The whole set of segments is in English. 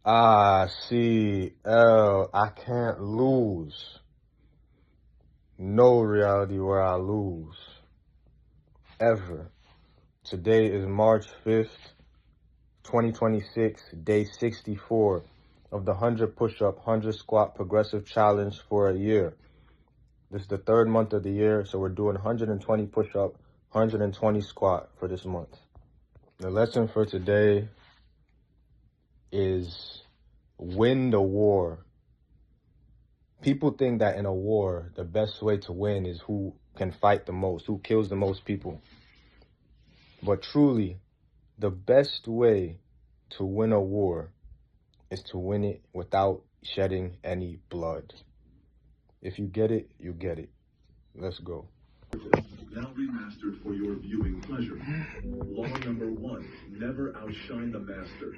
I can't lose. No reality where I lose. Ever. Today is March 5th, 2026, day 64 of the 100 push-up, 100 squat progressive challenge for a year. This is the third month of the year, so we're doing 120 push-up, 120 squat for this month. The lesson for today is win the war. People think that in a war, the best way to win is who can fight the most, who kills the most people. But truly, the best way to win a war is to win it without shedding any blood. If you get it, you get it. Let's go. Now remastered for your viewing pleasure. Law number 1, never outshine the master.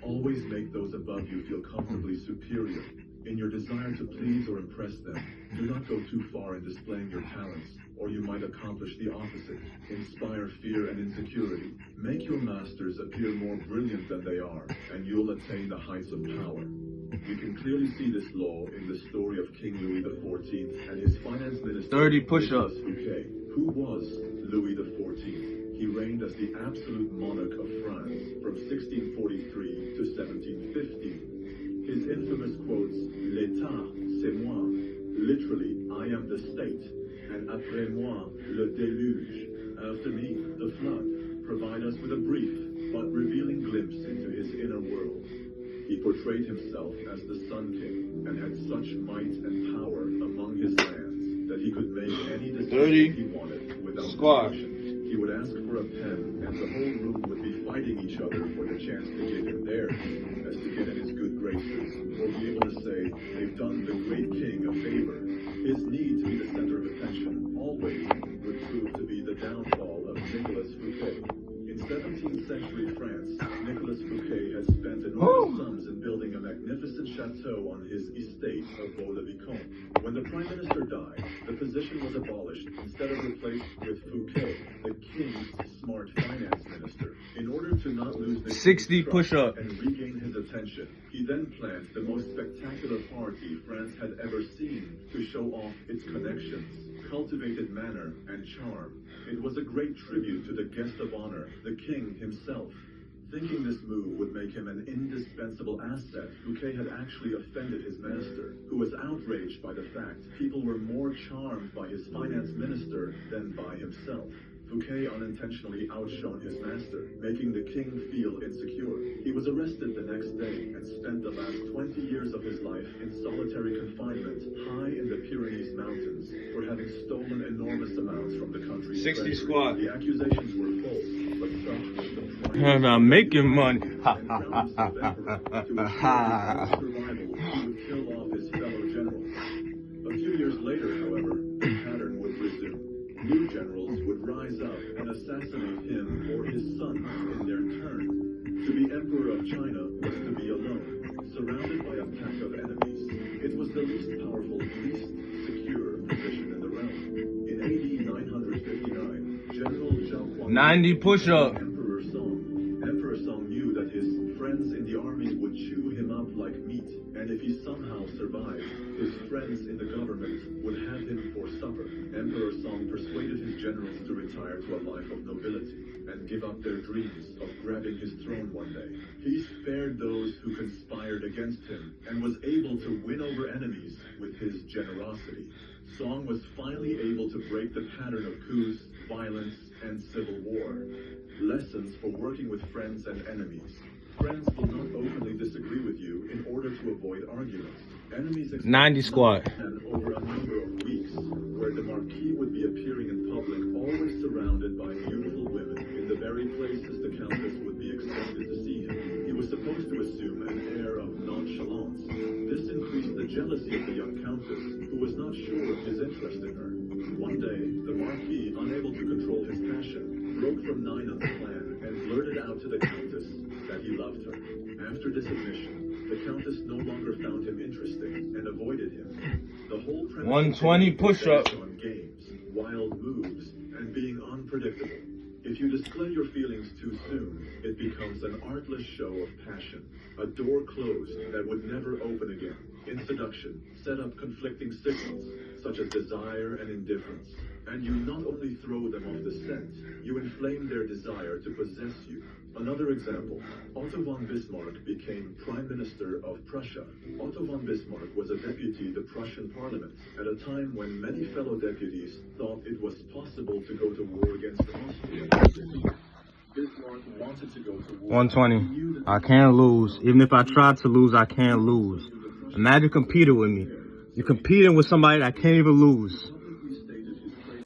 Always make those above you feel comfortably superior. In your desire to please or impress them, do not go too far in displaying your talents, or you might accomplish the opposite, inspire fear and insecurity. Make your masters appear more brilliant than they are, and you'll attain the heights of power. You can clearly see this law in the story of King Louis XIV and his finance minister, 30 push-ups. Fouquet. Who was Louis XIV? He reigned as the absolute monarch of France from 1643 to 1715. His infamous quotes, "L'État, c'est moi," literally, I am the state, and "Après moi, le déluge," after me, the flood, provide us with a brief but revealing glimpse into his inner world. He portrayed himself as the Sun King and had such might and power among his lands that he could make any decision he wanted without discussion. He would ask for a pen, and the whole room would be fighting each other for the chance to give him theirs, as to get in his good graces, or be able to say, they've done the great king a favor. His need to be the center of attention always would prove to be the downfall of Nicolas Fouquet. In 17th century France, Nicolas Fouquet had spent enormous sums in building a magnificent chateau on his estate of Vaux-le-Vicomte. When the prime minister died, the position was abolished, instead of replaced with Fouquet, the king's smart finance minister. In order to not lose the 60 push-up and regain his attention, he then planned the most spectacular party France had ever seen to show off its connections, cultivated manner, and charm. It was a great tribute to the guest of honor, the king himself. Thinking this move would make him an indispensable asset, Fouquet had actually offended his master, who was outraged by the fact people were more charmed by his finance minister than by himself. Fouquet unintentionally outshone his master, making the king feel insecure. He was arrested the next day and spent the last 20 years of his life in solitary confinement high in the Pyrenees Mountains for having stolen enormous amounts from the country's 60 treasury. squat. The accusations were false, but such was the pride And I'm making money. and prowess of emperor to ensure his own survival, he would kill off his fellow generals. A few years later, however, the pattern would resume. New generals would rise up and assassinate him or his sons in their turn. To be emperor of China was to be alone, surrounded by a pack of enemies. It was the least powerful, least secure position in the realm. In AD 959, General Zhao 90 push-up. Emperor Song knew that his friends in the army would chew him up like meat, and if he somehow survived, his friends in the government would have him for supper. Emperor Song persuaded his generals to retire to a life of nobility and give up their dreams of grabbing his throne one day. He spared those who conspired against him and was able to win over enemies with his generosity. Song was finally able to break the pattern of coups, violence, and civil war. Lessons for working with friends and enemies. Friends will not openly disagree with you in order to avoid arguments. Enemies 90 squat. and over a number of weeks, where the Marquis would be appearing in public, always surrounded by beautiful women, in the very places the Countess would be expected to see him. He was supposed to assume an air of nonchalance. This increased the jealousy of the young Countess, who was not sure of his interest in her. One day, the Marquis, unable to control his passion, broke from 9 on the plan and blurted out to the Countess that he loved her. After this admission, the Countess no longer found him interesting and avoided him. The whole premise 120 push-up. on games, wild moves, and being unpredictable. If you display your feelings too soon, it becomes an artless show of passion, a door closed that would never open again. In seduction, set up conflicting signals, such as desire and indifference, and you not only throw them off the scent, you inflame their desire to possess you. Another example, Otto von Bismarck became Prime Minister of Prussia. Otto von Bismarck was a deputy in the Prussian parliament at a time when many fellow deputies thought it was possible to go to war against Austria. Bismarck wanted to go to war. 120. I can't lose. Even if I try to lose, I can't lose. Imagine competing with me. You're competing with somebody that can't even lose.